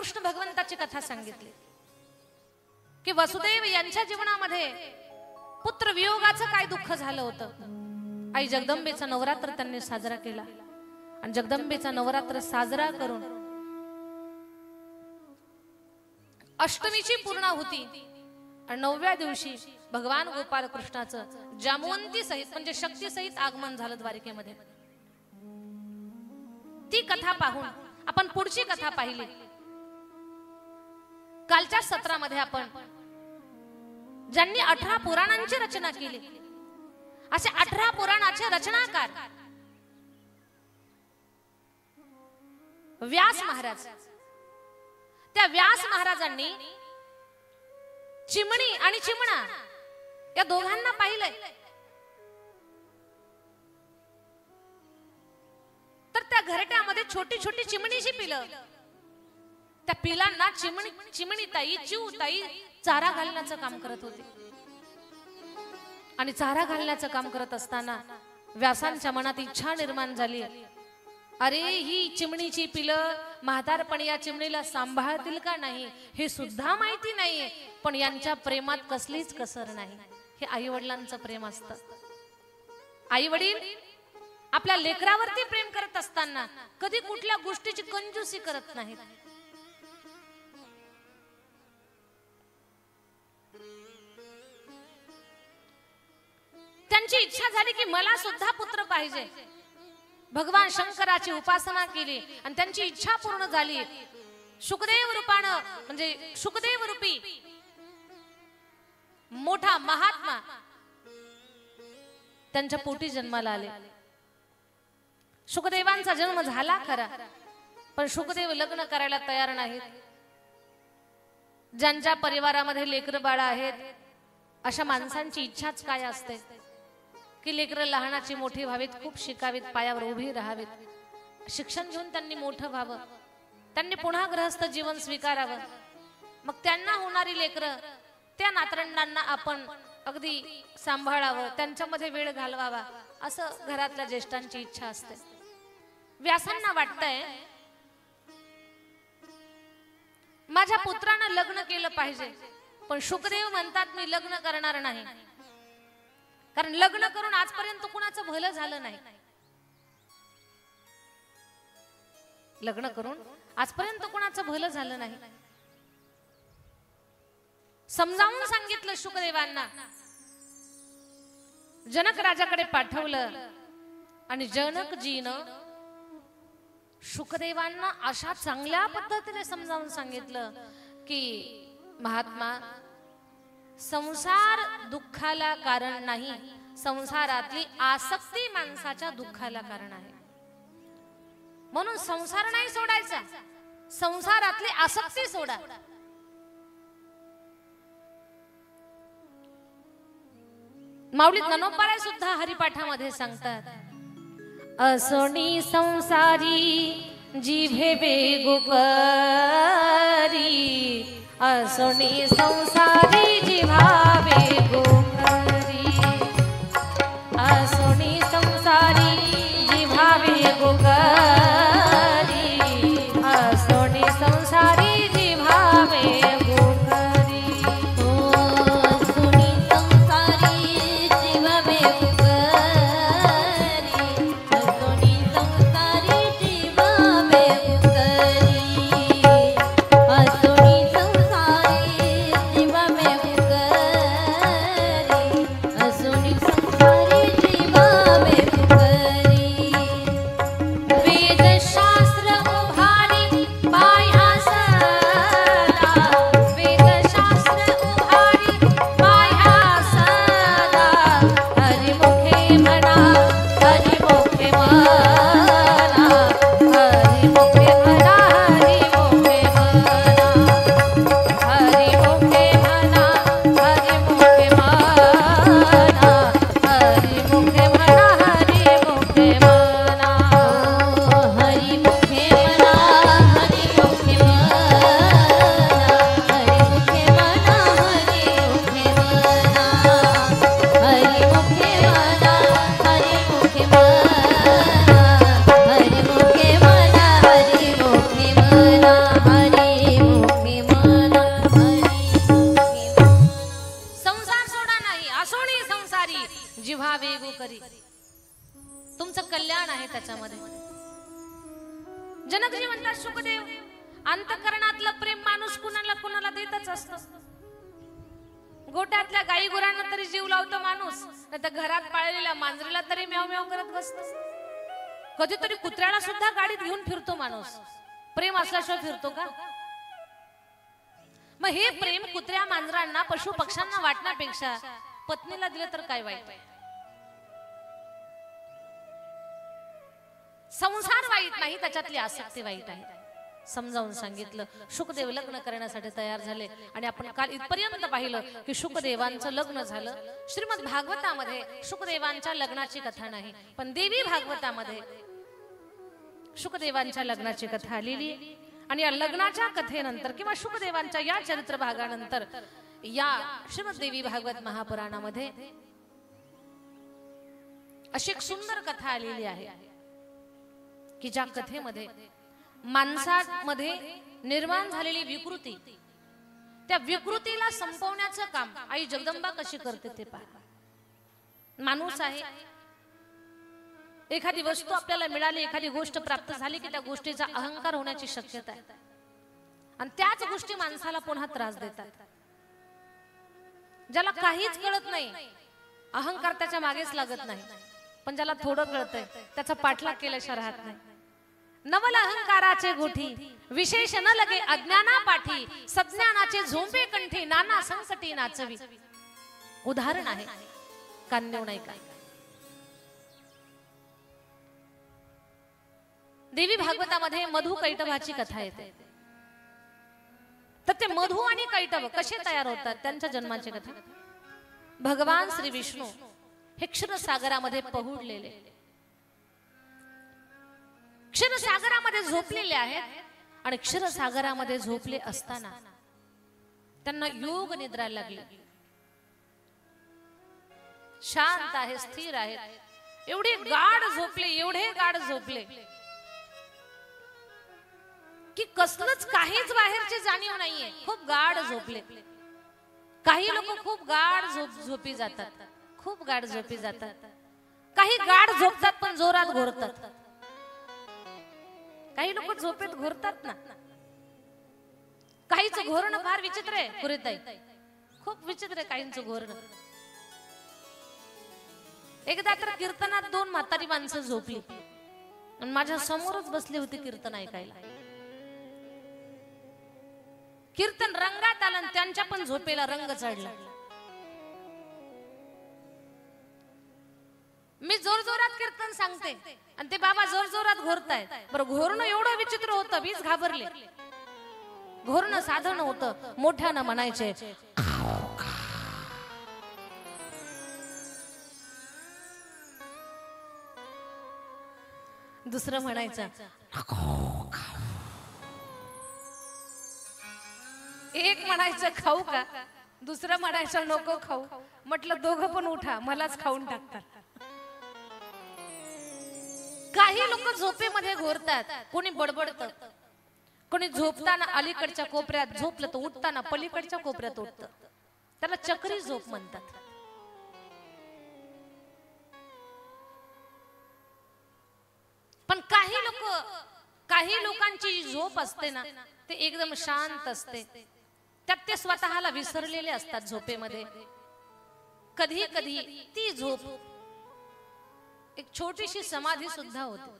कृष्ण भगवंताची कथा सांगितली की वसुदेव यांच्या जीवनामध्ये पुत्र वियोगाचं काय दुःख झालं होतं। आई जगदंबेचा नवरात्र त्यांनी साजरा केला आणि जगदंबेचा नवरात्र साजरा करून अष्टमीची पूर्णाहुती आणि 9व्या दिवशी भगवान गोपाल कृष्णाचं जामवंती सहित म्हणजे शक्ती सहित आगमन झालं द्वारिकेमध्ये। ती कथा पाहून आपण पुढची कथा पाहिली। कालच्या सत्रामध्ये आपण ज्यांनी 18 पुराणांची रचना केली असे 18 पुराणाचे रचनाकार व्यास महाराज, त्या व्यास महाराजांनी चिमणी आणि चिमणा या दोघांना पाहिलंय। तर त्या घरट्यामध्ये छोटी छोटी चिमणीची पिलं, त्या पिलांना चिमणी ताई चिऊ ताई चारा घालण्याचं काम करत होते आणि चारा घालण्याचं काम करत असताना व्यासांच्या मनात इच्छा निर्माण झाली, अरे ही चिमणीची पिलं म्हातारपणी या चिमणीला सांभाळतील का नाही हे सुद्धा माहिती नाहीये, पण यांच्या प्रेमात कसलीच कसर नाही। हे आई वडिलांचं प्रेम असतं। आई वडील आपल्या लेकरावरती प्रेम करत असताना कधी कुठल्या गोष्टीची कंजूसी करत नाहीत। त्यांची इच्छा झाली की मला सुद्धा पुत्र पाहिजे। भगवान शंकराची उपासना केली आणि त्यांची इच्छा पूर्ण झाली। शुकदेव रूपानं म्हणजे शुकदेव रूपी मोठा महात्मा त्यांच्या पोटी जन्माला आले। शुकदेवांचा जन्म झाला खरा, पण शुकदेव लग्न करायला तयार नाहीत। ज्यांच्या परिवारामध्ये लेकरं बाळ आहेत अशा माणसांची इच्छाच काय असते की लेकरं लहानाची मोठी व्हावीत, खूप शिकावीत, पायावर उभी राहावीत, शिक्षण घेऊन त्यांनी मोठं व्हावं, त्यांनी पुन्हा गृहस्थ जीवन स्वीकारावं। मग त्यांना होणारी लेकरं त्या नातरंडांना आपण अगदी सांभाळावं, त्यांच्यामध्ये वेळ घालवावा, असं घरातल्या ज्येष्ठांची इच्छा असते। व्यासांना वाटतंय माझ्या पुत्रानं लग्न केलं पाहिजे, पण शुकदेव म्हणतात मी लग्न करणार नाही, कारण लग्न करून आजपर्यंत कुणाचं भलं झालं नाही। लग्न करून आजपर्यंत कुणाचं भलं झालं नाही। समजावून सांगितलं शुकदेवांना, जनक राजाकडे पाठवलं आणि जनकजीनं शुकदेवांना अशा चांगल्या पद्धतीने समजावून सांगितलं की महात्मा, संसार दुःखाला कारण नाही, संसारातली आसक्ती माणसाच्या दुःखाला कारण आहे। म्हणून संसार नाही सोडायचा, संसारातली आसक्ती सोडा। माऊली ज्ञानोबराय सुद्धा हरिपाठामध्ये सांगतात, असोनी संसारी जिभे बेगुकरी, असोनी संसारी जिभा बेगुकरी, असोनी संसारी जिभा बेगुकरी, असोनी संसारी जिभा बेगुकरी। संसारी म्हटला शुकदेव, अंतःकरणातलं प्रेम माणूस कुणाला कुणाला देतच असतो. गोठ्यातल्या गाई गुरांना तरी जीव लावतो माणूस, नाही तर घरात पाळलेल्या मांजरीला तरी म्याव म्याव करत बसतो. कधीतरी कुत्र्याला सुद्धा गाडीत घेऊन फिरतो माणूस. प्रेम असल्याशिवाय फिरतो का? मग हे प्रेम कुत्र्या मांजरांना पशु पक्ष्यांना वाटण्यापेक्षा पत्नीला दिलं तर काय वाईट? संसार वाईट नाही, त्याच्यातली आसक्ती वाईट आहे. समजावून सांगितलं. शुकदेव लग्न करण्यासाठी तयार झाले आणि आपण काल इथपर्यंत पाहिलं की शुकदेवांचं लग्न झालं. श्रीमद भागवतामध्ये शुकदेवांच्या लग्नाची कथा नाही, पण देवी भागवतामध्ये शुकदेवांच्या लग्नाची कथा आलेली. आणि या लग्नाच्या कथेनंतर किंवा शुकदेवांच्या या चरित्र भागानंतर या श्रीमद देवी भागवत महापुराणामध्ये अशी एक सुंदर कथा आलेली आहे की ज्या कथेमध्ये माणसामध्ये निर्माण झालेली विकृती, त्या विकृतीला संपवण्याचं काम आई जगदंबा कशी करते ते पहा. माणूस आहे, एखादी वस्तू आपल्याला मिळाली, एखादी गोष्ट प्राप्त झाली की त्या गोष्टीचा अहंकार होण्याची शक्यता आहे आणि त्याच गोष्टी माणसाला पुन्हा त्रास देतात. ज्याला काहीच कळत नाही, अहंकार त्याच्या मागेच लागत नाही, पण ज्याला थोडं कळतंय त्याचा पाठलाग केल्याशिवाय राहत नाही. नवल अहंकाराचे गोठी, विशेष न लगे अज्ञाना पाठी, सज्ञानाचे झोंबे कंठी, नाना संकटी नाचवी. उदाहरण आहे कान्यव नाही का. देवी भागवतामध्ये मधु कैटभाची कथा येते. तर ते मधु आणि कैटभ कसे तयार होतात, त्यांच्या जन्माची कथा. भगवान श्री विष्णू हे क्षीरसागरामध्ये पहुडलेले, क्षीरसागरामध्ये झोपलेले आहेत आणि क्षीरसागरामध्ये झोपले असताना त्यांना योग निद्रा लागली. शांत आहे, स्थिर आहे, एवढे गाढ झोपले, एवढे गाढ झोपले की कसलंच काहीच बाहेरची जाणीव नाहीये. खूप गाढ झोपले. काही लोक खूप गाढ झोपी जातात, खूप गाढ झोपी जातात. काही गाढ झोपतात पण जोरात घोरतात. काही लोक झोपेत घोरतात ना. काहीच घोरणं फार विचित्र आहे पुरेताई, खूप विचित्र आहे काहींचं घोरणं. एकदा तर कीर्तनात दोन म्हातारी माणसं झोपली आणि माझ्या समोरच बसली होती कीर्तन ऐकायला. कीर्तन रंगात आलं आणि त्यांच्या पण झोपेला रंग चढला. मी जोर जोरात कीर्तन सांगते आणि ते बाबा जोर जोरात घोरतायत. बरं, घोरणं एवढं विचित्र होतं, मीच घाबरले. घोरणं साधं नव्हतं, मोठ्यानं म्हणायचे. दुसरं म्हणायचं. एक म्हणायचं खाऊ का, दुसरं म्हणायचं नको खाऊ. म्हटलं दोघं पण उठा, मलाच खाऊन टाकतात. काही लोक झोपेमध्ये घोरतात. कोणी बडबडतं, कोणी झोपताना अलीकडच्या कोपऱ्यात झोपलं तर उठताना पलीकडच्या कोपऱ्यात उठतं. त्याला चक्री झोप म्हणतात. पण काही लोकांची झोप असते ना, ते एकदम शांत असते. त्यात ते स्वतःला विसरलेले असतात झोपेमध्ये. कधी कधी ती झोप एक छोटीशी समाधी सुद्धा होते,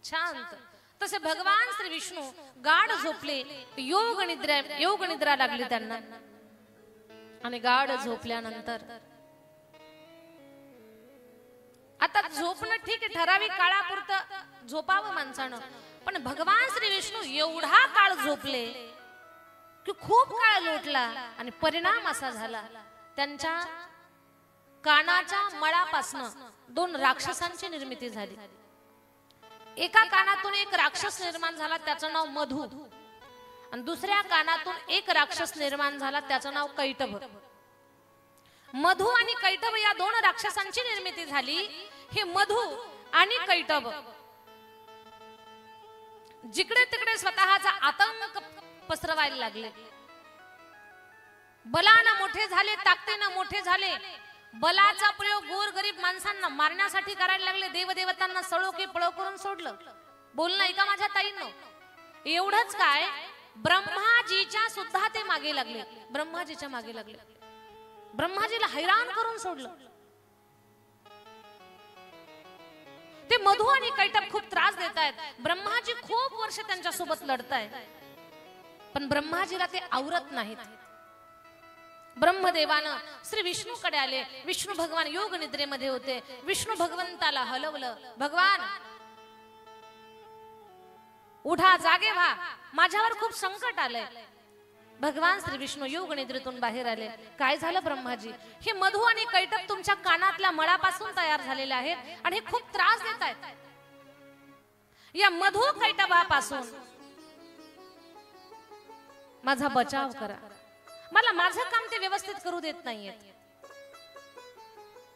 शांत. तसे भगवान श्री विष्णू गाढ झोपले, योग निद्रा लागली त्यांना. आणि गाढ झोपल्यानंतर आता झोपणं ठीक आहे, ठराविक काळापुरतं झोपावं माणसानं. पण भगवान श्री विष्णू एवढा काळ झोपले की खूप काळ लोटला आणि परिणाम असा झाला, त्यांच्या कानाच्या मळापासनं दोन राक्षसांची निर्मिती झाली. एका कानातून एक राक्षस निर्माण झाला, त्याचं नाव मधु. आणि दुसऱ्या कानातून एक राक्षस निर्माण झाला, त्याचं नाव कैटभ. मधु आणि कैटभ या दोन राक्षसांची निर्मिती झाली. हे मधु आणि कैटभ जिकडे तिकडे स्वतःचा आतंक पसरवायला लागले. बलानं मोठे झाले, ताकदीनं मोठे झाले. बलाचा प्रयोग गोरगरीब माणसांना मारण्यासाठी करायला लागले. देवदेवतांना सळो की पळो करून सोडलं. बोलणं ऐका माझ्या ताईंनो, एवढंच काय, ब्रह्माजीच्या सुद्धा ते मागे लागले, ब्रह्माजीच्या मागे लागले, ब्रह्माजीला हैराण करून सोडलं. ते मधु आणि कैटभ खूप त्रास देत आहेत. ब्रह्माजी खूप वर्ष त्यांच्या सोबत लढतायत, पण ब्रह्माजीला ते आवरत नाहीत. ब्रह्मदेवानं श्री विष्णूकडे आले. विष्णू भगवान योग निद्रेमध्ये होते. विष्णू भगवंताला हलवलं, भगवान उठा, जागे व्हा, माझ्यावर खूप संकट आलंय. भगवान श्री विष्णू योग निद्रेतून बाहेर आले. काय झालं ब्रह्माजी? हे मधु आणि कैटभ तुमच्या कानातल्या मळापासून तयार झालेले आहेत आणि हे खूप त्रास देत आहेत. या मधु कैटभापासून माझा बचाव करा, मला माझं काम ते व्यवस्थित करू देत नाहीयेत.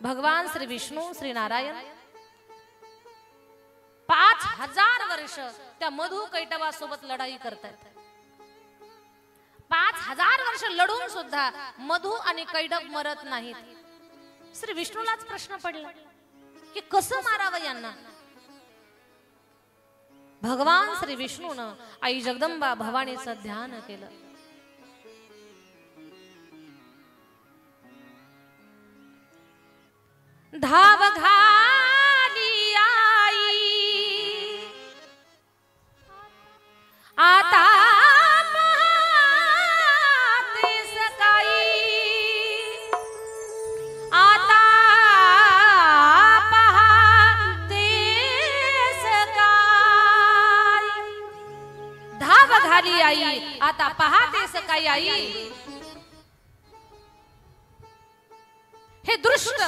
भगवान श्री विष्णू श्री नारायण 5000 वर्ष त्या मधु कैटभासोबत लढाई करतात. 5000 वर्ष लढून सुद्धा मधु आणि कैटभ मरत नाहीत. श्री विष्णूलाच प्रश्न पडला की कसं मारावं यांना. भगवान श्री विष्णूनं आई जगदंबा भवानीचं ध्यान केलं. धाव घाली आई आता पहाते सकाळी, आता पहाते सकाळी. धाव घाली आई आता पहाते सकाळी. आई हे दृष्ट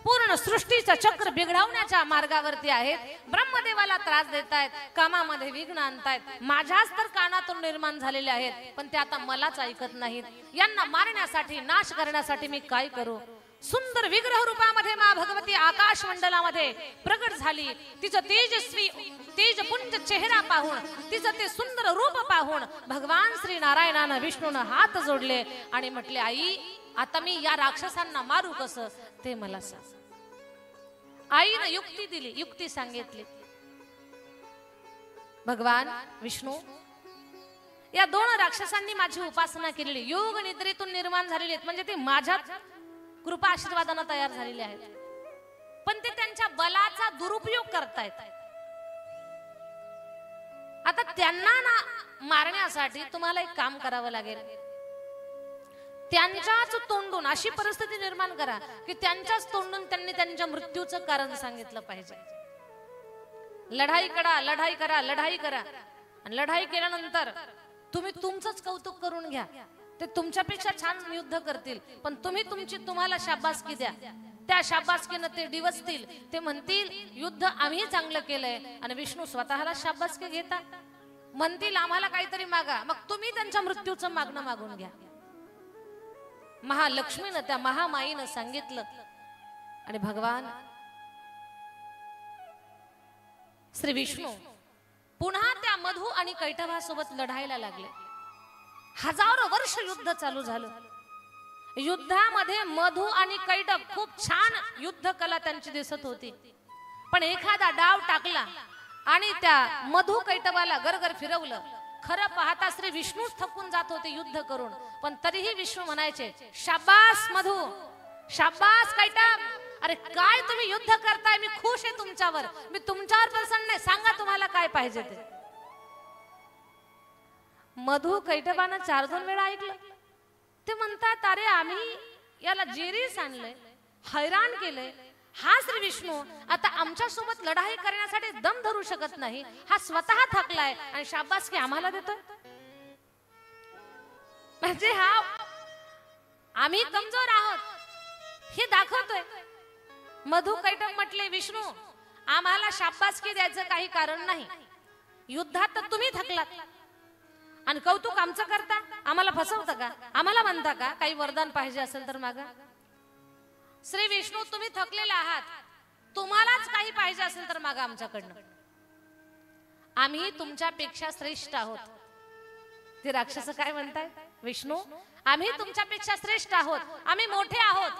पूर्ण सृष्टीचं चक्र बिघडवण्याच्या मार्गावरती आहेत. ब्रह्मदेवाला त्रास देत आहेत, कामामध्ये विघ्न आणतायत. माझ्याच तर कानातून निर्माण झालेले आहेत, पण ते आता मलाच ऐकत नाहीत. यांना मारण्यासाठी, नाश करण्यासाठी मी काय करू? सुंदर विग्रह रूपामध्ये मा भगवती आकाश मंडलामध्ये प्रगट झाली. तिचं तेजस्वी तेजपुंज चेहरा पाहून, तिचं ते सुंदर रूप पाहून भगवान श्री नारायणानं विष्णूनं हात जोडले आणि म्हटले, आई आता मी या राक्षसांना मारू कसं ते मला सांग. आईनं युक्ती दिली, युक्ती सांगितली. भगवान विष्णू, या 2 राक्षसांनी माझी उपासना केलेली, योग निद्रेतून निर्माण झालेली आहेत, म्हणजे ते माझ्या कृपा आशीर्वादाने तयार झालेले आहेत, पण ते त्यांच्या बलाचा दुरुपयोग करतायत. आता त्यांना ना मारण्यासाठी तुम्हाला एक काम करावं लागेल. त्यांच्याच तोंडून अशी परिस्थिती निर्माण करा की त्यांच्याच तोंडून त्यांनी त्यांच्या मृत्यूचं कारण सांगितलं पाहिजे. लढाई करा, लढाई करा, लढाई करा. आणि लढाई केल्यानंतर तुम्ही तुमचंच कौतुक करून घ्या. ते तुमच्यापेक्षा छान युद्ध करतील, पण तुम्ही तुम्हाला शाबासकी द्या. त्या शाबासकीनं ते डिवचतील. ते म्हणतील युद्ध आम्ही चांगलं केलंय, आणि विष्णू स्वतःला शाबासकी घेता म्हणतील आम्हाला काहीतरी मागा. मग तुम्ही त्यांच्या मृत्यूचं मागणं मागून घ्या. महालक्ष्मीनं, त्या महामाईनं सांगितलं. आणि भगवान श्री विष्णू पुन्हा त्या मधु आणि कैटभासोबत लढायला लागले. हजारो वर्ष युद्ध चालू झालं. युद्धामध्ये मधु आणि कैटभ खूप छान युद्ध कला त्यांची दिसत होती, पण एखादा डाव टाकला आणि त्या मधु कैटभाला गरगर फिरवलं. खरं पाहता श्री विष्णूच थकून जात होते युद्ध करून, पण तरीही विष्णू म्हणायचे, शाबास मधु, शाबास कैटभ, अरे काय तुम्ही युद्ध करताय, मी खुश आहे तुमच्यावर, मी तुमच्यावर प्रसन्न आहे, सांगा तुम्हाला काय पाहिजे ते. मधु कैटभानं 4-2 वेळा ऐकलं. ते म्हणतात, अरे आम्ही याला जेरीस आणलंय, हैराण केलंय. हा श्री विष्णू आता आमच्या सोबत लढाई करण्यासाठी दम धरू शकत नाही. हा स्वतः थकलाय आणि शाबासकी आम्हाला देतोय. म्हणजे हा आम्ही कमजोर आहोत हे दाखवतोय. मधु कैटभ म्हटले, विष्णू आम्हाला शाबासकी द्यायचं काही कारण नाही. युद्धात तर तुम्ही थकलात आणि कौतुक आमचं करता. आम्हाला फसवता का? आम्हाला म्हणता का काही वरदान पाहिजे असेल तर मागा. श्री विष्णू तुम्ही थकलेले आहात, तुम्हालाच काही पाहिजे असेल तर मागा आमच्याकडनं. आम्ही तुमच्यापेक्षा श्रेष्ठ आहोत. ते राक्षस काय म्हणताय, विष्णू आम्ही तुमच्यापेक्षा श्रेष्ठ आहोत, आम्ही मोठे आहोत,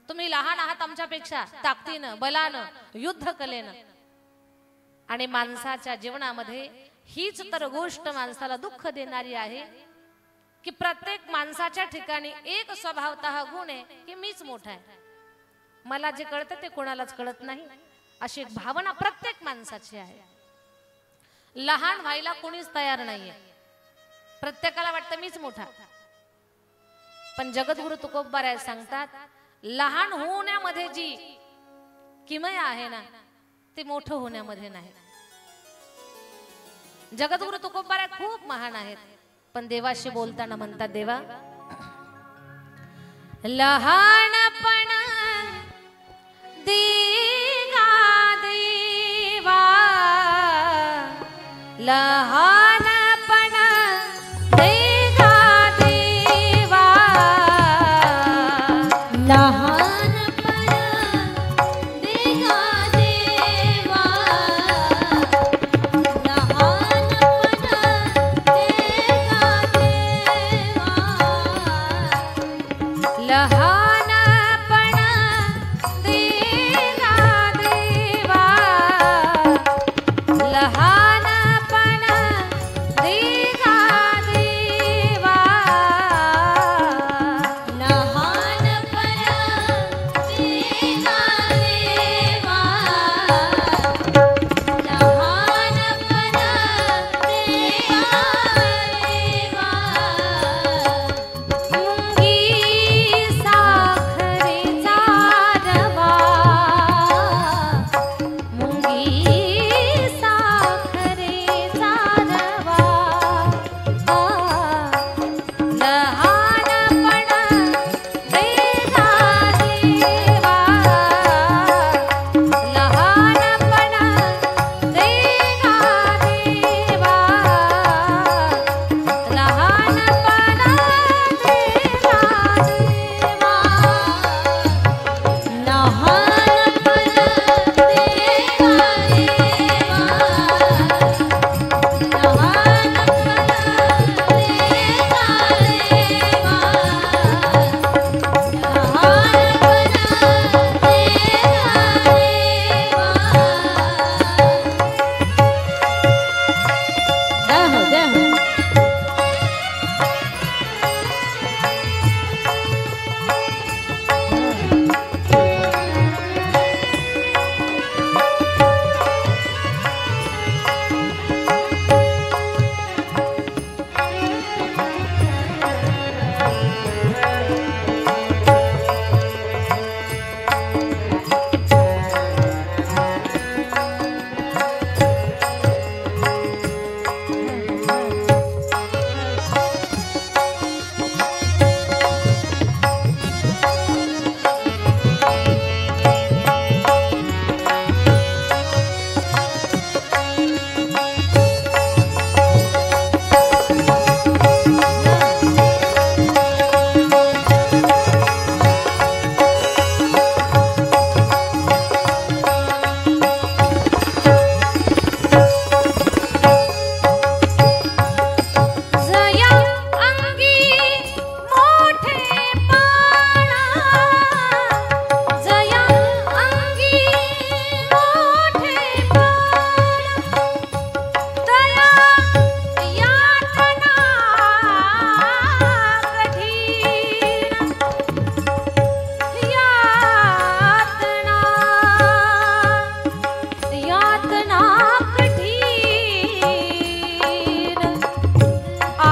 तुम्ही लहान आहात आमच्यापेक्षा, ताकदीनं, बलानं, युद्ध कलेनं. आणि माणसाच्या जीवनामध्ये हीच तर गोष्ट माणसाला दुःख देणारी आहे की प्रत्येक माणसाच्या ठिकाणी एक स्वभावतः गुण आहे की मीच मोठा आहे, मला जे कळतं ते कोणालाच कळत नाही, अशी एक भावना प्रत्येक माणसाची आहे. लहान व्हायला कोणीच तयार नाहीये, प्रत्येकाला वाटतं मीच मोठा. पण जगद्गुरु तुकोबाराय सांगतात लहान होण्यामध्ये जी किमया आहे ना ते मोठं होण्यामध्ये नाही. जगद्गुरु तुकोबाराय खूप महान आहेत, पण देवाशी बोलताना म्हणतात देवा लहानपण देगा देवा, लहानपण देगा देवा, लहानपण देगा देवा, लहानपण देगा देवा, लहानपण देगा देवा, लहानपण देगा देवा, लहानपण देगा देवा, लहानपण देगा देवा, मुंगी साखरेचा रवा, मुंगी साखरेचा रवा, लहानपण देगा देवा, लहानपण देगा देवा, लहानपण देगा देवा, लहानपण देगा देवा, जया अंगी मोठेपणा, जया अंगी मोठेपणा, दया यातना कठीण, यातना यातना कठीण, आ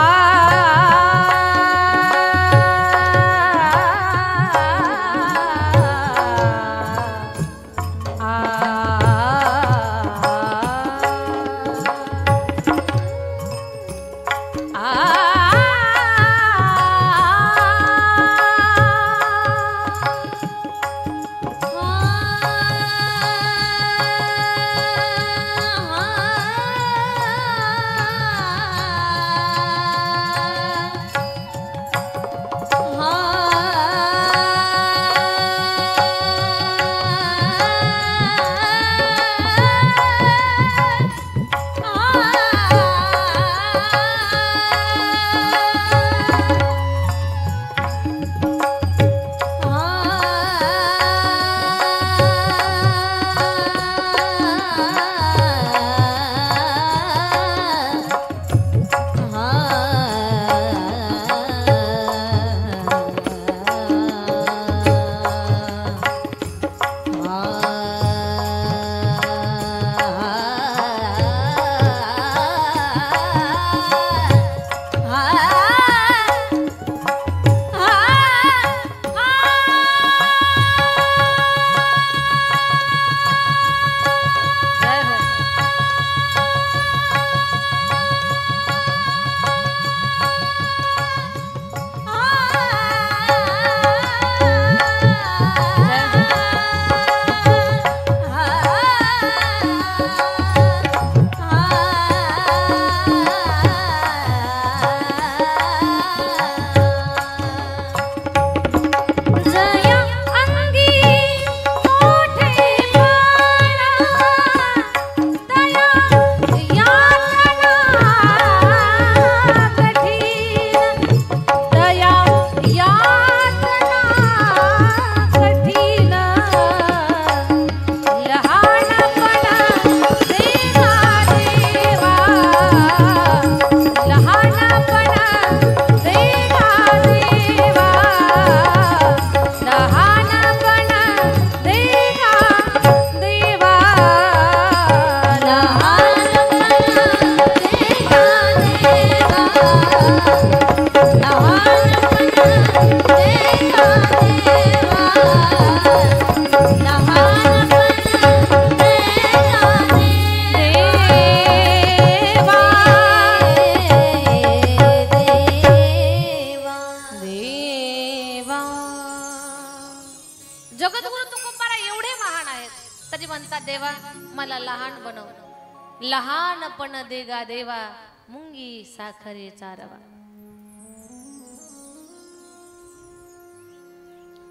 देवा मला लहान बनव, लहानपण देगा देवा मुंगी साखरेचा रवा.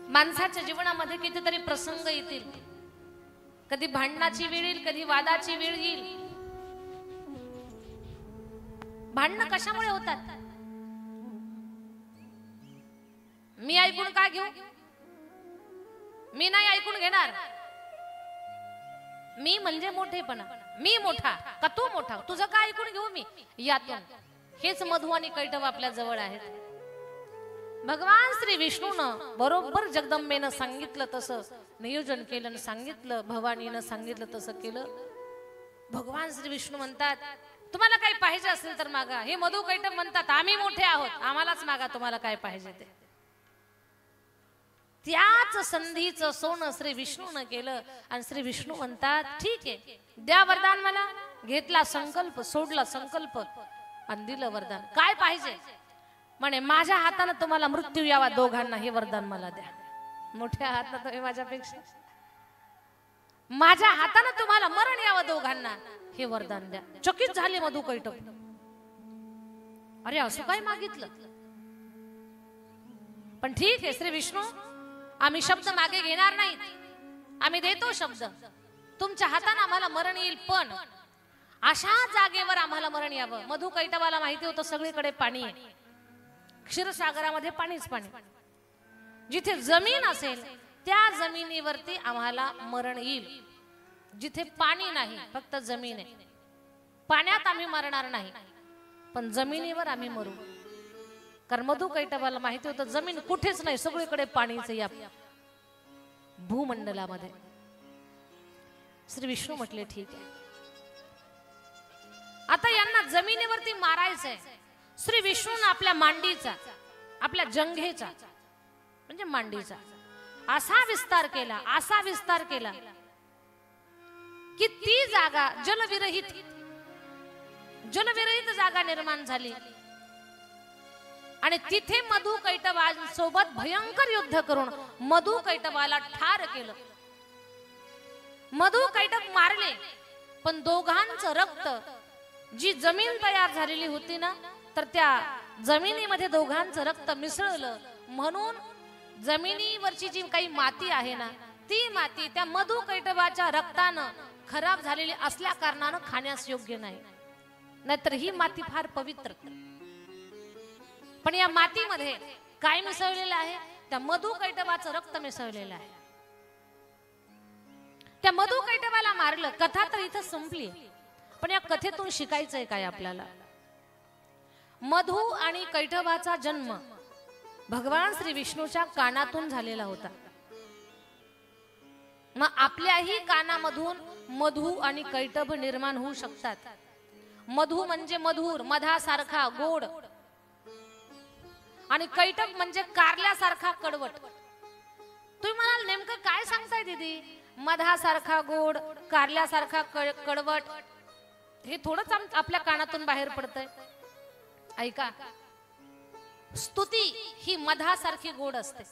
माणसाच्या जीवनामध्ये कितीतरी प्रसंग येतील, कधी भांडणाची वेळ येईल, कधी वादाची वेळ येईल. भांडणं कशामुळे होतात? मी ऐकून का घेऊ? मी नाही ऐकून घेणार. मी म्हणजे मोठेपणा. मी मोठा का तू मोठा? तुझं का ऐकून घेऊ मी? यातून हेच मधु आणि कैटभ आपल्या जवळ आहेत. भगवान श्री विष्णूनं बरोबर जगदंबेनं सांगितलं तसं नियोजन केलं, सांगितलं भवानीनं सांगितलं तसं केलं. भगवान श्री विष्णू म्हणतात तुम्हाला काही पाहिजे असेल तर मागा. हे मधु कैटभ म्हणतात आम्ही मोठे आहोत, आम्हालाच मागा तुम्हाला काय पाहिजे ते. त्याच संधीचं सोनं श्री विष्णूनं केलं आणि श्री विष्णू म्हणतात ठीक आहे द्या वरदान मला. घेतला संकल्प, सोडला संकल्प आणि दिलं वरदान. काय पाहिजे म्हणे? माझ्या हाताने तुम्हाला मृत्यू यावा दोघांना, हे वरदान मला द्या. मोठ्या हाताने तुम्ही माझ्यापेक्षा, माझ्या हाताने तुम्हाला मरण यावं दोघांना, हे वरदान द्या. चकित झाले मधु कैटभ. अरे असं काय मागितलं? पण ठीक आहे श्री विष्णू, आम्ही शब्द मागे घेणार नाहीत, आम्ही देतो शब्द. तुमच्या हाताने आम्हाला मरण येईल, पण अशा जागेवर आम्हाला मरण यावं. मधु कैटभाला माहिती होतं सगळीकडे पाणी आहे, क्षीरसागरामध्ये पाणीच पाणी. जिथे जमीन असेल त्या जमिनीवरती आम्हाला मरण येईल. जिथे पाणी नाही फक्त जमीन आहे, पाण्यात आम्ही मरणार नाही पण जमिनीवर आम्ही मरू. कारण मधु कैटभाला माहिती होतं जमीन कुठेच नाही, सगळीकडे पाणीच या भूमंडलामध्ये. श्री विष्णू म्हटले ठीक आहे, आता यांना जमिनीवरती मारायचंय. श्री विष्णूने आपल्या मांडीचा, आपल्या जंघेचा म्हणजे मांडीचा असा विस्तार केला, असा विस्तार केला की ती जागा जलविरहित, जलविरहित जागा निर्माण झाली. आणि तिथे मधु कैटभासोबत भयंकर युद्ध करून मधु कैटभाला ठार केलं. मधु कैटभ मारले, पण दोघांचं रक्त, जी जमीन तयार झालेली होती ना, तर त्या जमिनीमध्ये दोघांचं रक्त मिसळलं. म्हणून जमिनीवरची जी काही माती आहे ना, ती माती त्या मधु कैटभाच्या रक्तानं खराब झालेली असल्या कारणानं खाण्यास योग्य नाही. नाहीतर ही माती फार पवित्र. पण या मातीमध्ये काय मिसळलेलं आहे? त्या मधु कैटभाचं रक्त मिसळलेलं आहे. त्या मधु कैटभाला मारलं. कथा तर इथं संपली, पण या कथेतून शिकायचंय काय आपल्याला? मधु आणि कैटभाचा जन्म भगवान श्री विष्णूच्या कानातून झालेला होता. मग आपल्याही कानामधून मधु आणि कैटभ निर्माण होऊ शकतात. मधु म्हणजे मधुर, मधासारखा गोड, आणि कैटभ म्हणजे कारल्यासारखा कडवट. तुम्ही म्हणाल नेमकं काय सांगताय दीदी? मधासारखा गोड, कारल्यासारखा कडवट, हे थोडंच आपल्या कानातून बाहेर पडतंय. ऐका, स्तुती ही मधासारखी गोड असते.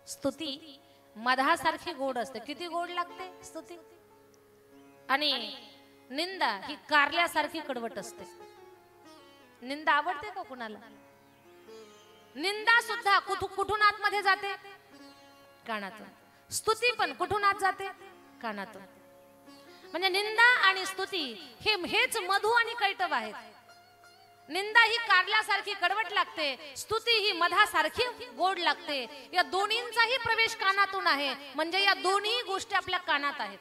स्तुती मधासारखी गोड असते. किती गोड लागते स्तुती. आणि निंदा ही कारल्यासारखी कडवट असते. निंदा आवडते का कुणाला? निंदा सुद्धा कुठून आतमध्ये जाते? कानातून. स्तुती पण कुठून आत जाते? कानातून. म्हणजे निंदा आणि स्तुती हेच मधु आणि कैटभ आहेत. निंदा ही कारल्यासारखी कडवट लागते, स्तुती ही मधासारखी गोड लागते. या दोन्हींचाही प्रवेश कानातून आहे. म्हणजे या दोन्ही गोष्टी आपल्या कानात आहेत.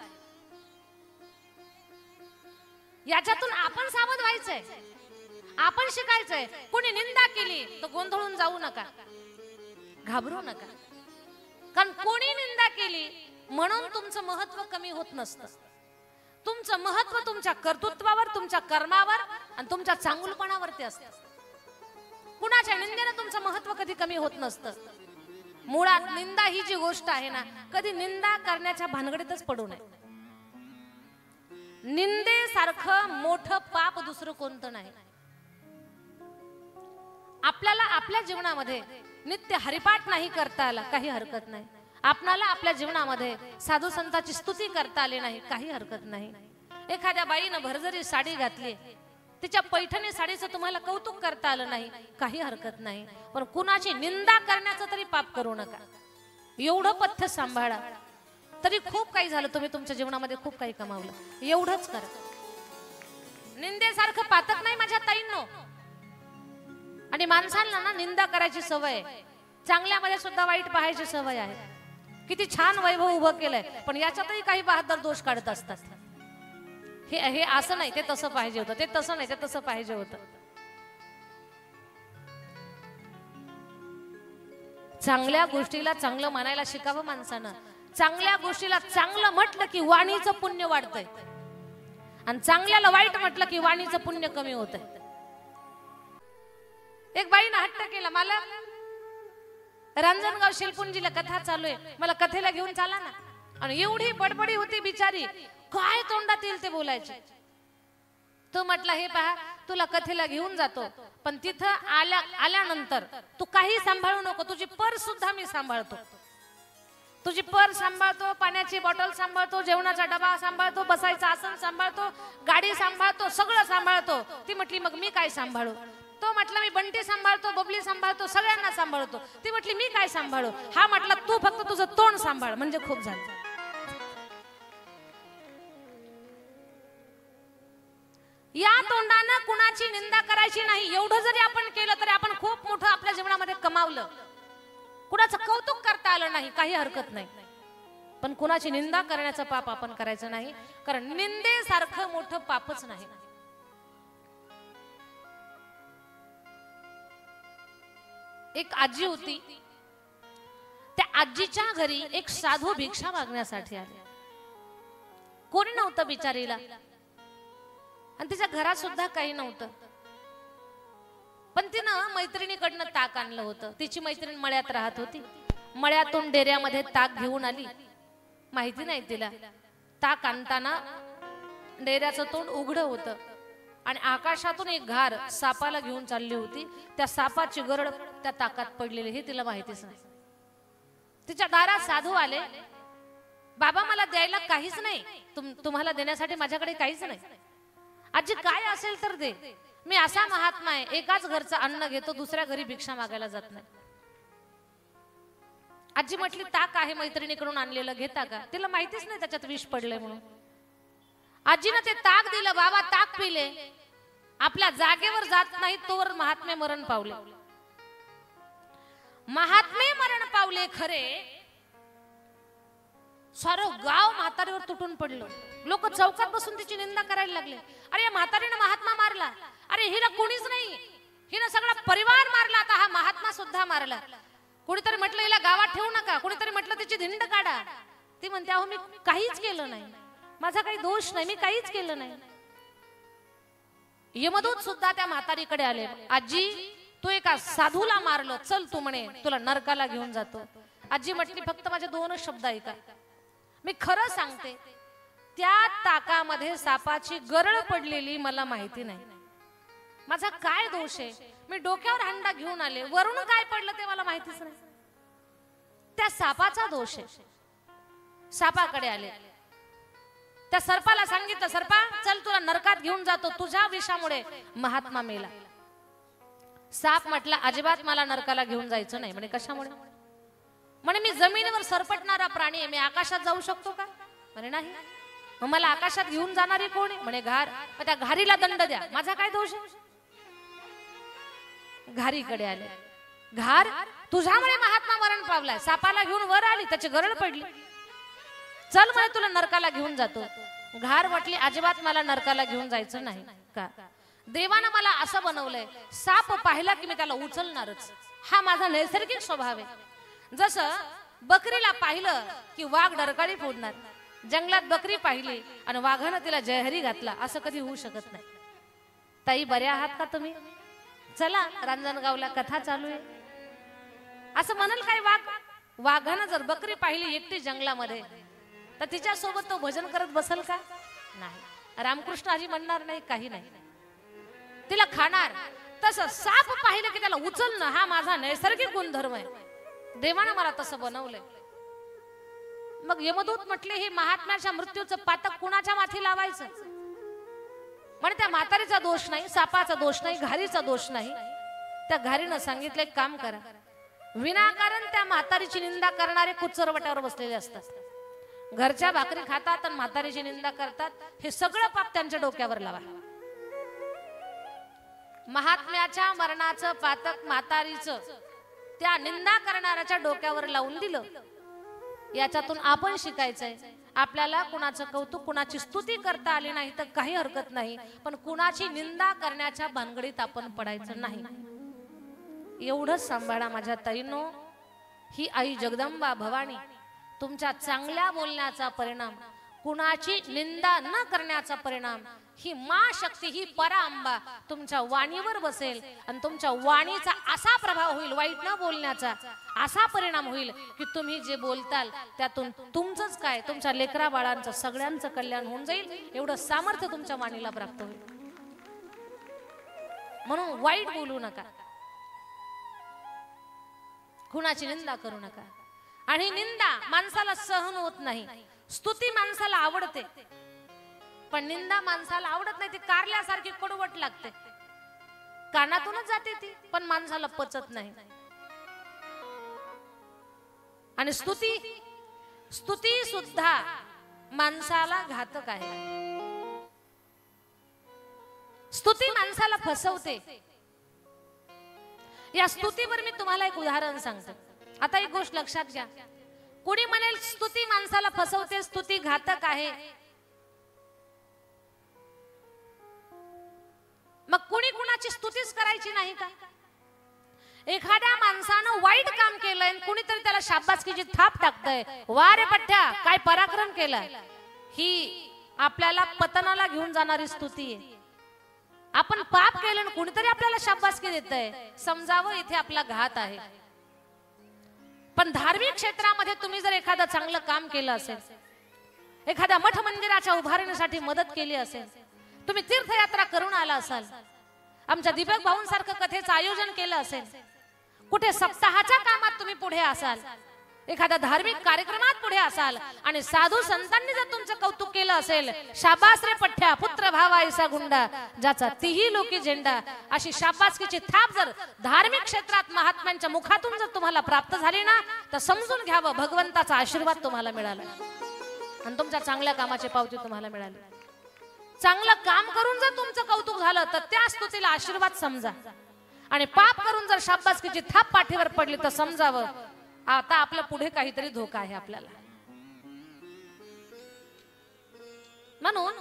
याच्यातून आपण सावध व्हायचंय, आपण शिकायचंय. कोणी निंदा केली तर गोंधळून जाऊ नका, घाबरू नका. कारण कोणी निंदा केली म्हणून तुमचं महत्व कमी होत नसतं. तुमचं महत्व तुमच्या कर्तृत्वावर, तुमच्या कर्मावर आणि तुमच्या चांगुलपणावरती असतं. कुणाच्या निंदेने तुमचं महत्व कधी कमी होत नसतं. मुळात निंदा ही जी गोष्ट आहे ना, कधी निंदा करण्याच्या भानगडीतच पडू नये. निंदेसारखं मोठं पाप दुसरं कोणतं नाही. आपल्याला आपल्या जीवनामध्ये नित्य हरिपाठ नाही करता आला, काही हरकत नाही. आपणाला आपल्या जीवनामध्ये साधू संतांची स्तुती करता आली नाही, काही हरकत नाही. एखाद्या बाईनं भरजरी साडी घातली, तिच्या पैठणी साडीचं तुम्हाला कौतुक करता आलं नाही, काही हरकत नाही. पण कुणाची निंदा करण्याचं तरी पाप करू नका. एवढं पथ्य सांभाळा, तरी खूप काही झालं. तुम्ही तुमच्या जीवनामध्ये खूप काही कमावलं. एवढंच करा. निंदेसारखं पातक नाही माझ्या ताईंनो. आणि माणसांना ना निंदा करायची सवय आहे. चांगल्यामध्ये सुद्धा वाईट पाहायची सवय आहे. किती छान वैभव उभं केलंय, पण याच्यातही काही बहादर दोष काढत असतात. हे असं नाही, ते तसं पाहिजे होतं, ते तसं नाही, ते तसं पाहिजे होतं. चांगल्या गोष्टीला चांगलं म्हणायला शिकावं माणसानं. चांगल्या गोष्टीला चांगलं म्हटलं की वाणीचं पुण्य वाढतंय, आणि चांगल्याला वाईट म्हटलं की वाणीचं पुण्य कमी होतंय. एक बाईनं हट्ट केला, मला रांजणगाव शिलपुंजीला कथा चालू आहे, मला कथेला घेऊन चाला ना. आणि एवढी बडबडी होती बिचारी, काय तोंडात येईल ते बोलायचे. तो म्हटला, हे पहा, तुला कथेला घेऊन जातो, पण तिथं आल्यानंतर तू काही सांभाळू नको. तुझी पर्स सुद्धा मी सांभाळतो. तुझी पर्स सांभाळतो, पाण्याची बॉटल सांभाळतो, जेवणाचा डबा सांभाळतो, बसायचं आसन सांभाळतो, गाडी सांभाळतो, सगळं सांभाळतो. ती म्हटली, मग मी काय सांभाळू? तो म्हटला, मी बंटी सांभाळतो, बबली सांभाळतो, सगळ्यांना सांभाळतो. ती म्हटली, मी काय सांभाळू? हा म्हटला, तू फक्त तुझं तोंड सांभाळ, म्हणजे खूप झालं. या तोंडानं कुणाची निंदा करायची नाही. एवढं जरी आपण केलं तरी आपण खूप मोठं आपल्या जीवनामध्ये कमावलं. कुणाचं कौतुक करता आलं नाही, काही हरकत नाही, पण कुणाची निंदा करण्याचं पाप आपण करायचं नाही, कारण निंदेसारखं मोठं पापच नाही. एक आजी होती, त्या आजीच्या घरी एक साधू भिक्षा मागण्यासाठी आले. कोणी नव्हतं बिचारीला, आणि तिच्या घरात सुद्धा काही नव्हतं. पण तिनं मैत्रिणीकडनं ताक आणलं होतं. तिची मैत्रीण मळ्यात राहत होती. मळ्यातून डेऱ्यामध्ये ताक घेऊन आली, माहिती नाही तिला. ताक आणताना डेऱ्याचं तोंड उघडं होतं, आणि आकाशातून एक घार सापाला घेऊन चालली होती. त्या सापाची गरड त्या ताकात पडलेली, हे तिला माहितीच नाही. तिच्या दारात साधू आले, बाबा मला द्यायला काहीच नाही, तुम्हाला देण्यासाठी माझ्याकडे काहीच नाही. आजी काय असेल तर दे, मी असा महात्मा आहे, एकाच घरचं अन्न घेतो, दुसऱ्या घरी भिक्षा मागायला जात नाही. आजी म्हटली, ताक आहे मैत्रिणीकडून आणलेलं, घेता का? तिला माहितीच नाही त्याच्यात विष पडलंय म्हणून. आजीनं ते ताक दिलं. बाबा ताक पिले. आपल्या जागेवर जात नाही तोवर महात्मे मरण पावले. महात्मे मरण पावले खरे, सारं गाव म्हातारीवर तुटून पडलं. लोक चौकात बसून तिची निंदा करायला लागले. अरे या म्हातारीनं महात्मा मारला, अरे हिला कोणीच नाही, हिनं सगळा परिवार मारला, आता हा महात्मा सुद्धा मारला. कोणीतरी म्हटलं हिला गावात ठेवू नका, कोणीतरी म्हटलं तिची धिंड काढा. ती म्हणते, अहो मी काहीच केलं नाही, माझा काही दोष नाही, मी काहीच केलं नाही. यमदूत सुद्धा त्या म्हातारीकडे आले. आजी तू एका साधूला मारलं, चल तू म्हणे तुला नरकाला घेऊन जातो. आजी म्हटली, फक्त माझे दोनच शब्द ऐका, मी खरं सांगते, त्या ताकामध्ये सापाची गरळ पडलेली मला माहिती नाही, माझा काय दोष आहे? मी डोक्यावर हंडा घेऊन आले, वरून काय पडलं ते मला माहितीच नाही, त्या सापाचा दोष आहे. सापाकडे आले, त्या सर्पाला सांगितलं, सर्पा चल तुला नरकात घेऊन जातो, तुझ्या विषामुळे महात्मा मेला. साप म्हटला, अजिबात मला नरकाला घेऊन जायचं नाही. म्हणे कशामुळे? म्हणे मी जमिनीवर सरपटणारा प्राणी आहे, मी आकाशात जाऊ शकतो का? म्हणे नाही. मग मला आकाशात घेऊन जाणारी कोण आहे? म्हणे घार. मग त्या घारीला दंड द्या, माझा काय दोष आहे? घारीकडे आले. घार तुझ्यामुळे महात्मा मरण पावलाय, सापाला घेऊन वर आली, त्याची गरळ पडली, चल म्हणे तुला नरकाला घेऊन जातो. घार म्हटली, अजिबात मला नरकाला घेऊन जायचं नाही. का? देवानं मला असं बनवलंय, साप पाहिला की मी त्याला उचलणारच, हा माझा नैसर्गिक स्वभाव आहे. जसं बकरीला पाहिलं की वाघ डरकाळी फोडणार, जंगलात बकरी पाहिली आणि वाघानं तिला जयहरी घातला, असं कधी होऊ शकत नाही. ताई बऱ्या आहात का तुम्ही? चला रांजणगावला कथा चालू आहे. असं म्हणाल काय वाघ? वाघानं जर बकरी पाहिली एकटी जंगलामध्ये तर तिच्या सोबत तो भजन करत बसल का? नाही. रामकृष्ण हरी म्हणणार नाही, काही नाही, तिला खाणार. तसं साप पाहिलं की त्याला उचलणं हा माझा नैसर्गिक गुणधर्म आहे. देवानं मला तसं बनवलंय. मग यमदूत म्हटले हे महात्म्याच्या मृत्यूचं पातक कुणाच्या माथी लावायचं? म्हणे त्या म्हातारीचा दोष नाही, सापाचा दोष नाही, घारीचा दोष नाही. त्या घारीनं सांगितलं एक काम करा, विनाकारण त्या म्हातारीची निंदा करणारे कुचरवट्यावर बसलेले असतात. घरच्या भाकरी खातात आणि म्हातारीची निंदा करतात. हे सगळं पाप त्यांच्या डोक्यावर लावा. महात्म्याच्या मरणाचं पातक म्हातारीचं त्या निंदा करणाऱ्याच्या डोक्यावर लावून दिलं. याच्यातून आपण शिकायचंय, आपल्याला कुणाचं कौतुक कुणाची स्तुती करता आली नाही तर काही हरकत नाही, पण कुणाची निंदा करण्याच्या भानगडीत आपण पडायचं नाही. एवढंच सांभाळा माझ्या ताईंनो. ही आई जगदंबा भवानी तुमच्या चांगल्या बोलण्याचा परिणाम, कुणाची निंदा न करण्याचा परिणाम, ही मा शक्ती, ही परांबा तुमच्या वाणीवर बसेल आणि तुमच्या वाणीचा असा प्रभाव होईल, वाईट न बोलण्याचा असा परिणाम होईल की तुम्ही जे बोलताल त्यातून तुमचंच काय, तुमच्या लेकरा बाळांचं सगळ्यांचं कल्याण होऊन जाईल. एवढं सामर्थ्य तुमच्या वाणीला प्राप्त होईल. म्हणून वाईट बोलू नका, कुणाची निंदा करू नका. आणि निंदा माणसाला सहन होत नाही. स्तुती माणसाला आवडते, पण निंदा माणसाला आवडत नाही. ती कारल्यासारखी कडवट लागते, कानातूनच जाते ती, पण माणसाला पचत नाही. आणि स्तुती सुद्धा माणसाला घातक आहे. स्तुती माणसाला फसवते. या स्तुतीवर मी तुम्हाला एक उदाहरण सांगते. आता एक गोष्ट लक्षात घ्या, कोणी म्हणेल स्तुती माणसाला फसवते, स्तुती घातक आहे. मग कुणी कुणाची स्तुतीच करायची नाही का? एखाद्या माणसानं वाईट काम केलंय, कुणीतरी त्याला शाबासकीची थाप टाकतंय, वा रे पठ्ठ्या काय पराक्रम केलाय, ही आपल्याला पतनाला घेऊन जाणारी स्तुती आहे. आपण पाप केलं आणि कुणीतरी आपल्याला शाबासकी देतंय, समजावं इथे आपला घात आहे. पण धार्मिक क्षेत्रामध्ये तुम्ही जर एखादं चांगलं काम केलं असेल, एखाद्या मठ मंदिराच्या उभारणीसाठी मदत केली असेल, तुम्ही तीर्थयात्रा करून आला असाल, आमच्या दीपक भाऊंसारखं कथेचं आयोजन केलं असेल, कुठे सप्ताहाच्या कामात तुम्ही पुढे असाल, एखाद्या धार्मिक कार्यक्रमात पुढे असाल आणि साधू संतांनी जर तुमचं कौतुक केलं असेल, शाबास रे पठ्ठ्या पुत्र भावा ऐसा गुंडा ज्याचा तीही लोकी झेंडा, अशी शाबासकीची थाप जर धार्मिक क्षेत्रात महात्म्यांच्या मुखातून जर तुम्हाला प्राप्त झाली ना, तर समजून घ्यावं भगवंताचा आशीर्वाद तुम्हाला मिळाला आणि तुमच्या चांगल्या कामाची पावती तुम्हाला मिळाली. चांगलं काम करून जर तुमचं कौतुक झालं तर त्या स्तुतीला आशीर्वाद समजा, आणि पाप करून जर शाबासकीची थाप पाठीवर पडली तर समजावं आता आपल्या पुढे काहीतरी धोका आहे आपल्याला. म्हणून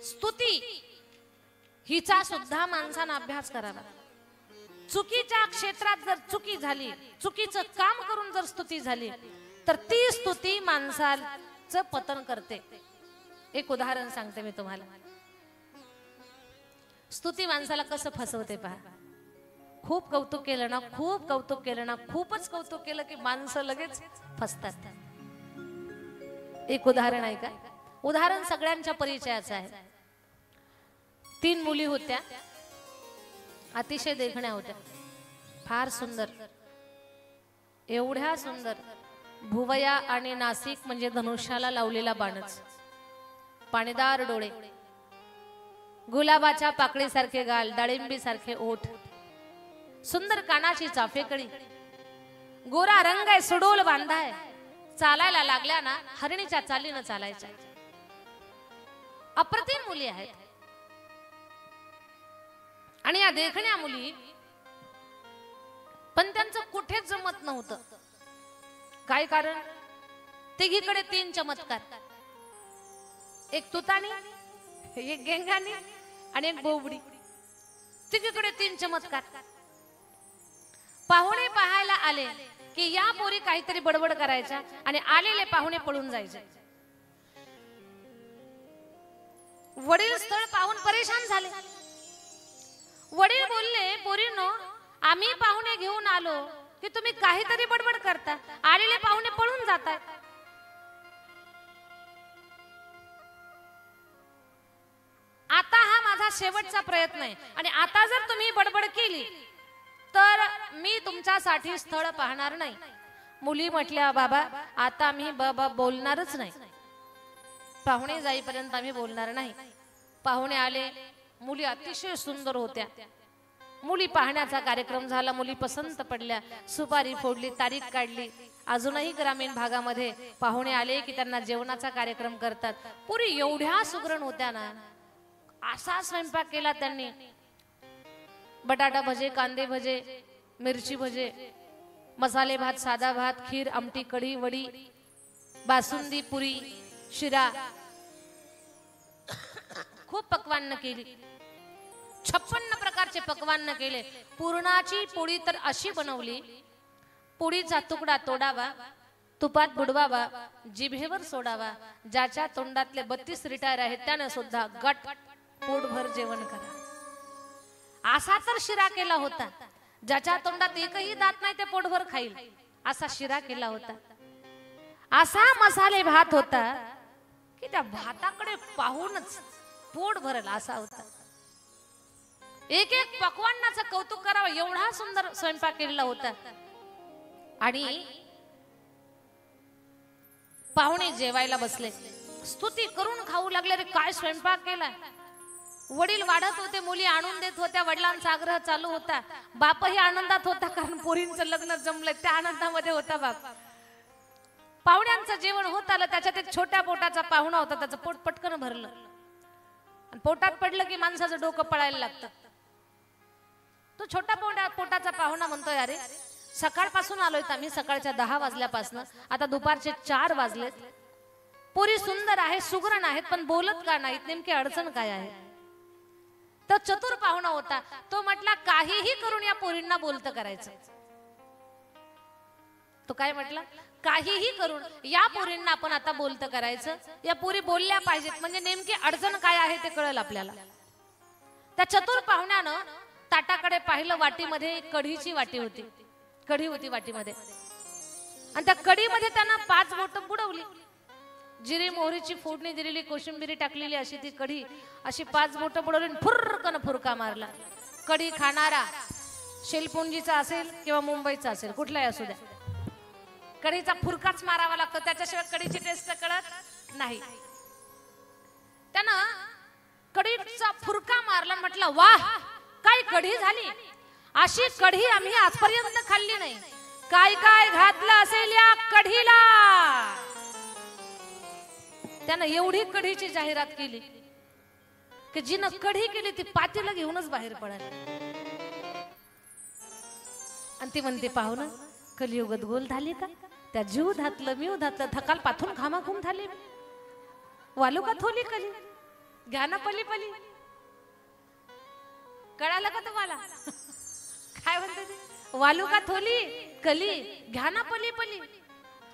स्तुती हिचा सुद्धा माणसानं अभ्यास करावा. चुकीच्या क्षेत्रात जर चुकी झाली, चुकीचं काम करून जर स्तुती झाली तर ती स्तुती माणसाचं पतन करते. एक उदाहरण सांगते मी तुम्हाला. स्तुती माणसाला कसं फसवते पहा. खूप कौतुक केलं ना, खूप कौतुक केलं ना, खूपच कौतुक केलं की माणसं लगेच फसतात. एक उदाहरण आहे का? उदाहरण सगळ्यांच्या परिचयाचं आहे. 3 मुली होत्या, अतिशय देखण्या होत्या, फार सुंदर, एवढ्या सुंदर, भुवया आणि नासिक म्हणजे धनुष्याला लावलेला बाणच, पाणीदार डोळे, गुलाबाच्या पाकळीसारखे गाल, डाळिंबी सारखे ओठ, सुंदर कानाची चाफेकडी, गोरा रंग आहे, सुडोल बांधाय, चालायला लागल्या ना हरणीच्या चालीनं चालायच्या. अप्रतिम मुली आहेत. आणि या देखण्या मुली, पण त्यांचं कुठेच जमत नव्हतं. काय कारण? तिघीकडे 3 चमत्कार, एक तुताणी, एक गेंगाणी आणि एक बोबडी. तिघीकडे 3 चमत्कार. पाहुणे पाहायला आले की या पोरी काहीतरी बडबड करायच्या आणि आलेले पाहुणे पळून जायचे. वडील स्थळ पाहून परेशान झाले. वडील बोलले, पोरींनो आम्ही पाहुणे घेऊन आलो की तुम्ही काहीतरी बडबड करता, आलेले पाहुणे पळून जातात. आता हा माझा शेवटचा प्रयत्न आहे आणि आता जर तुम्ही बडबड केली तर मी तुमच्यासाठी स्थळ पाहणार नाही. मुली म्हटल्या बाबा आता आम्ही बाबा बोलणारच नाही, पाहुणे जाईपर्यंत आम्ही बोलणार नाही. पाहुणे आले, मुली अतिशय सुंदर होत्या. मुली पाहण्याचा कार्यक्रम झाला, मुली पसंत पडल्या, सुपारी फोडली, तारीख काढली. अजूनही ग्रामीण भागामध्ये पाहुणे आले की त्यांना जेवणाचा कार्यक्रम करतात. पुरी एवढ्या सुगरण होत्या ना, असा स्वयंपाक केला त्यांनी. बटाटा भजे, कांदे भजे, मिरची भजे, मसाले भात, साधा भात, खीर, आमटी, कढी, वडी, बासुंदी, पुरी, शिरा, खूप पक्वान्न केली. 56 प्रकारचे पक्वान्न केले. पुरणाची पोळी तर अशी बनवली, पोळीचा तुकडा तोडावा, तुपात बुडवावा, जिभेवर सोडावा. ज्याच्या तोंडातले 32 रिटायर आहेत त्याने सुद्धा गट पोटभर जेवण करा. असा तर शिरा केला होता. ज्याच्या तोंडात एकही दात नाही ते पोटभर खाईल, असा शिरा केला होता. असा मसाले भात होता की त्या भाताकडे पाहूनच पोट भरल असा होता. एक एक पक्वान्नाचं कौतुक करावं एवढा सुंदर स्वयंपाक केलेला होता. आणि पाहुणे जेवायला बसले, स्तुती करून खाऊ लागले. रे काय स्वयंपाक केलाय. वडील वाढत होते, मुली आणून देत होत्या, वडिलांचा आग्रह चालू होता. बापही आनंदात होता कारण पोरींचं लग्न जमलंय, त्या आनंदामध्ये होता बाप. पाहुण्यांचं जेवण होत आलं, त्याच्यात एक छोट्या पोटाचा पाहुणा होता, त्याचं पोट पटकन भरलं. पोटात पडलं की माणसाचं डोकं पळायला लागतं. तो छोटा पोटाचा पाहुणा म्हणतोय अरे सकाळपासून आलोय आम्ही, सकाळच्या 10 वाजल्यापासून आता दुपारचे 4 वाजलेत. पोरी सुंदर आहे, सुगरण आहेत, पण बोलत का नाहीत, नेमकी अडचण काय आहे. तो चतुर पाहुणा होता. तो म्हटला काहीही करून या पोरींना बोलतं करायचं. तो काय म्हटला, काहीही करून या पोरींना आपण आता बोलतं करायचं. या पोरी बोलल्या पाहिजेत, म्हणजे नेमकी अडचण काय आहे ते कळेल आपल्याला. त्या चतुर पाहुण्यानं ताटाकडे पाहिलं, वाटीमध्ये कढीची वाटी होती, कढी होती वाटीमध्ये. आणि त्या कढीमध्ये त्यानं 5 बोटं बुडवली. जिरे मोहरीची फोडणी दिलेली, कोशिंबिरी टाकलेली अशी ती कढी, अशी 5 बोटं बुडवली, फुर्रकन फुरका मारला. कढी खाणारा शेलपुंजीचा असेल किंवा मुंबईचा असेल, कुठलाही असू द्या, कढीचा फुरकाच मारावा लागतो, त्याच्याशिवाय कढीची टेस्ट कळत नाही. त्यानं कढीचा फुरका मारला, म्हटलं वाह काय कढी झाली, अशी कढी आम्ही आजपर्यंत खाल्ली नाही. काय काय घातलं असेल या कढीला. त्यानं एवढी कढीची जाहिरात केली की जिनं कढी केली ती पातेलं घेऊनच बाहेर पडाली. आणि ती म्हणते पाहुणं कलियुगत गोल झाली का, त्या जीव धातलं मी धातलं, थकाल पाथून घामाघूम झाली, वालू का थोली कली, घ्या ना पली पली. कळालं का तुम्हाला काय म्हणते ते, वालू का थोली कली, घ्या ना पली पली.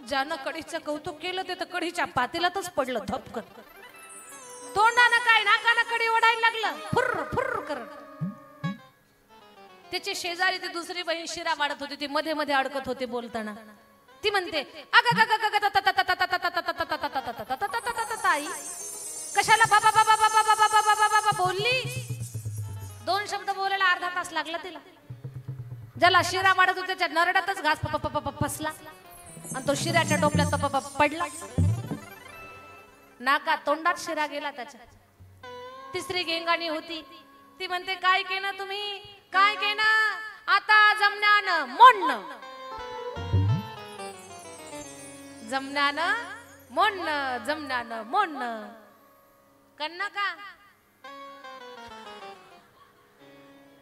ज्यानं कढीचं कौतुक केलं ते तर कढीच्या पातेलातच पडलं धपकन. तोंडानं काय नाकानं कढी ओढायला लागलं, फुर्र फुर्र करत. त्याची शेजारी ती दुसरी बहीण शिरा वाढत होती, ती मध्ये मध्ये अडकत होती बोलताना. ती म्हणते ताई कशाला बाबा बाबा बाबा बाबा बाबा बाबा बोलली. 2 शब्द बोलायला अर्धा तास लागला तिला. ज्याला शिरा वाढत होते त्या नरडातच घास फसला आणि तो शिऱ्याच्या टोपल्यात पडला. नाका तोंडात शिरा गेला त्याच्या. तिसरी गेंगाणी होती, ती म्हणते काय केलं तुम्ही, काय केलं आता जमण्यानं मोडणं, जमण्यानं मोडणं, जमण्यानं मोडणं. कन्ना का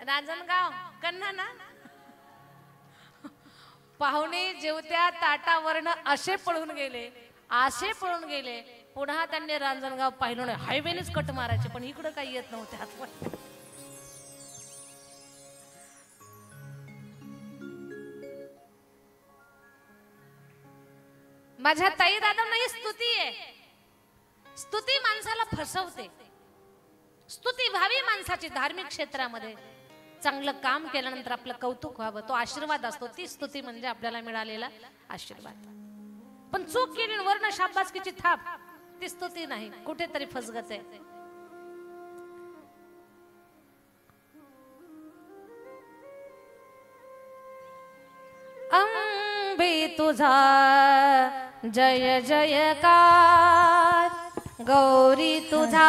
रांजणगाव कन्ना ना. पाहुणे जेवत्या ताटावरनं असे पळून गेले, असे पळून गेले. पुन्हा त्यांनी रांजणगाव पाहिलं नाही, हायवेनेच कट मारायचे, पण इकडं काही येत नव्हते हात. माझ्या ताई दादांना ही स्तुती आहे. स्तुती माणसाला फसवते. स्तुती व्हावी माणसाची धार्मिक क्षेत्रामध्ये. चांगलं काम केल्यानंतर आपलं कौतुक व्हावं, तो आशीर्वाद असतो. ती स्तुती म्हणजे आपल्याला मिळालेला आशीर्वाद. पण चूक केली वर्ण शाबासकीची थाप, ती स्तुती नाही, कुठेतरी फसगत आहे. अंबे तुझा जय जयकार गौरी तुझा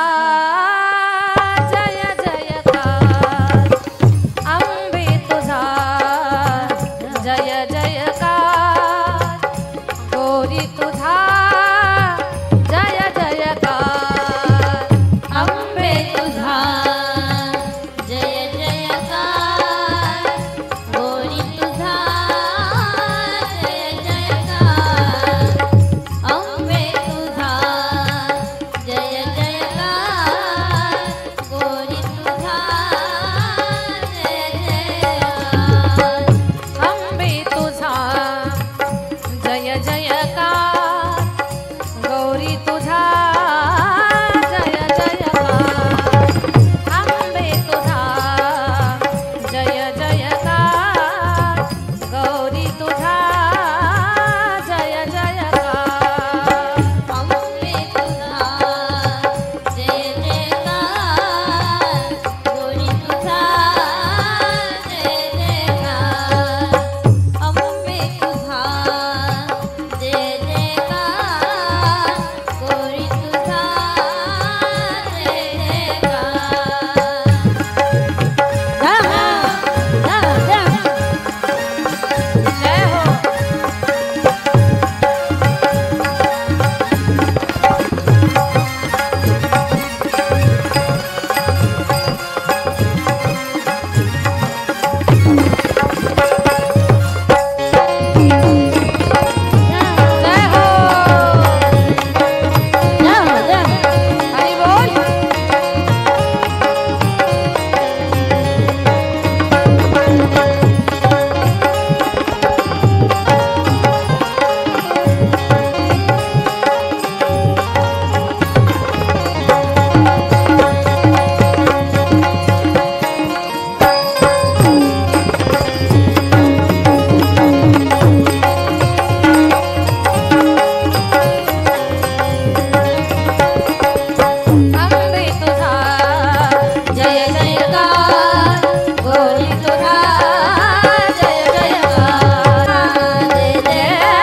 जय जयकार अंबे तुझा जय जयकार गौरी तुझा जय जयकार अंबे तुझा जय जयकार गौरी तुझा जय जयकार अंबे तुझा जय जयकार गौरी तुझा जय जयकार अंबे तुझा जय जयकार गौरी तुझा जय जयकार अंबे तुझा जय जयकार गौरी तुझा जय जयकार अंबे तुझा जय जयकार गौरी तुझा जय जयकार अंबे तुझा जय जयकार गौरी तुझा जय जयकार जय हो जय हो हरी बोल अंबे तुझा जय जयकार गौरी तुझा जय जयकार जय जयकार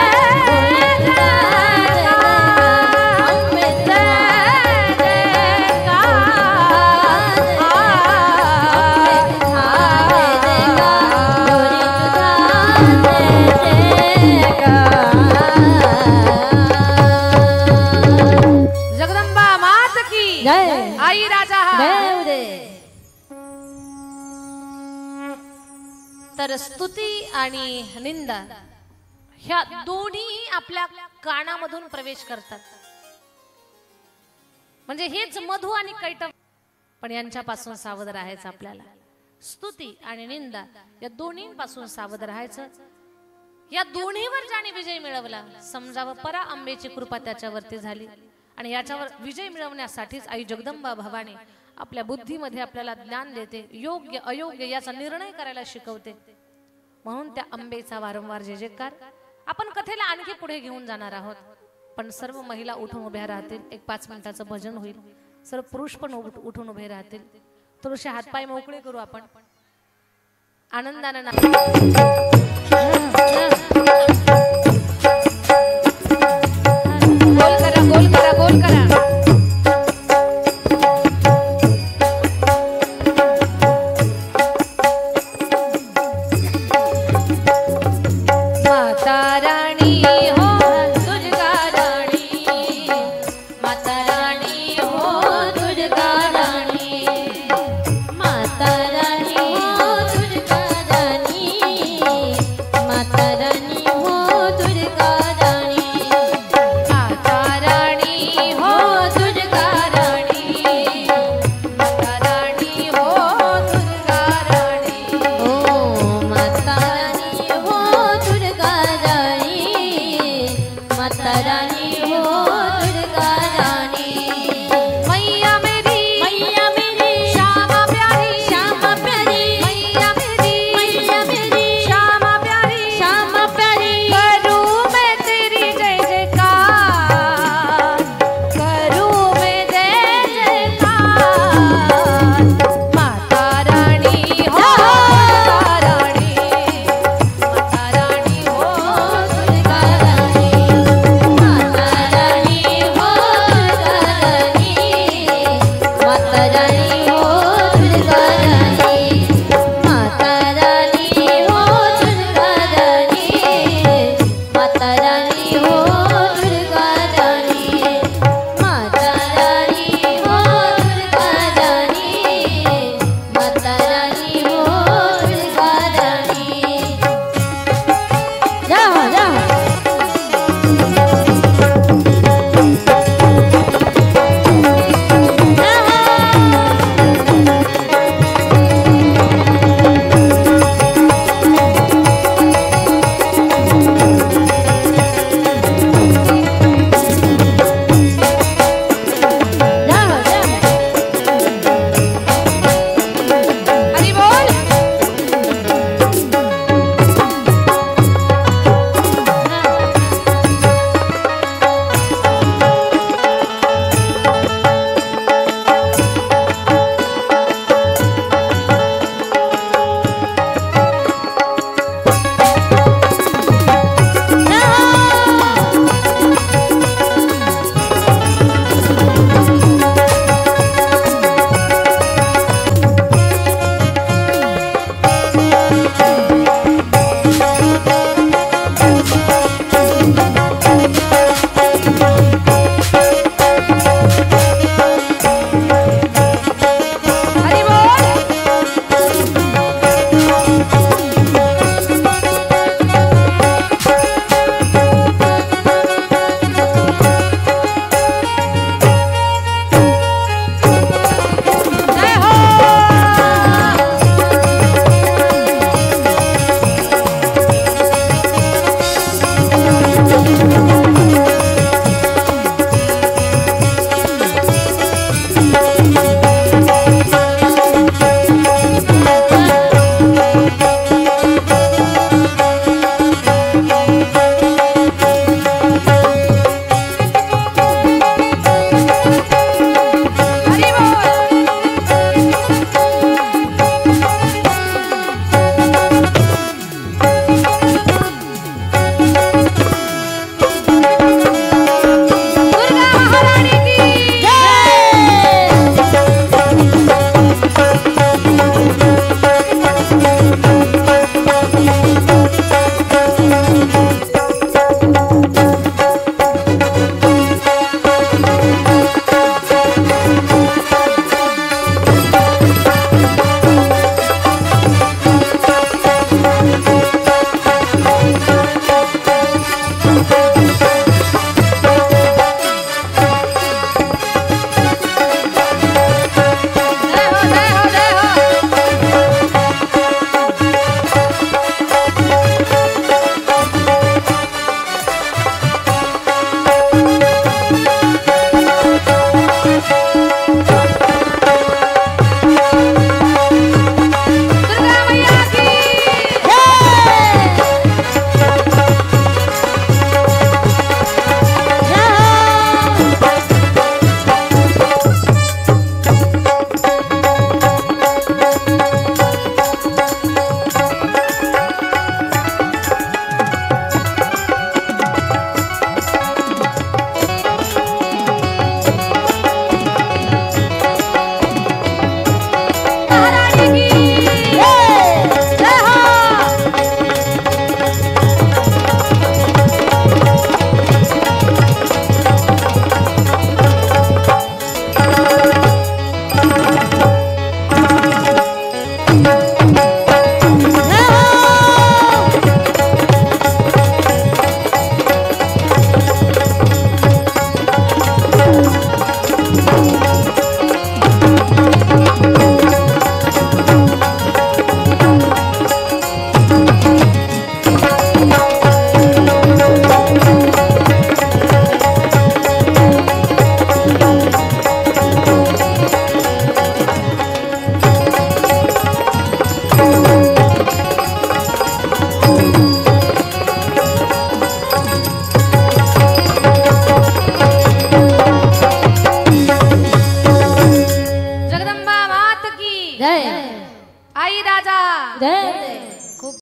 अंबे जय जयकार जगदंबा मात की जय आई राजा हा. देव दे तर स्तुती आणि निंदा ह्या दोन्ही आपल्या कानामधून प्रवेश करतात. म्हणजे हेच मधु आणि कैटभ, पण यांच्यापासून सावध राहायचं आपल्याला. स्तुती आणि निंदा या दोन्हींपासून सावध राहायचं. या दोन्हीवर ज्याने विजय मिळवला समजावं परा अंबेची कृपा त्याच्यावरती झाली. आणि याच्यावर विजय मिळवण्यासाठीच आई जगदंबा भवानी आपल्या बुद्धीमध्ये आपल्याला ज्ञान देते, योग्य अयोग्य याचा निर्णय करायला शिकवते. म्हणून त्या अंबेचा वारंवार जय जयकार. आपण कथेला आणखी पुढे घेऊन जाणार आहोत, पण सर्व महिला उठून उभ्या राहतील. एक 5 मिनिटाचं भजन होईल. सर्व पुरुष पण उठून उभे राहतील. थोडेसे हातपाय मोकळे करू आपण आनंदाने.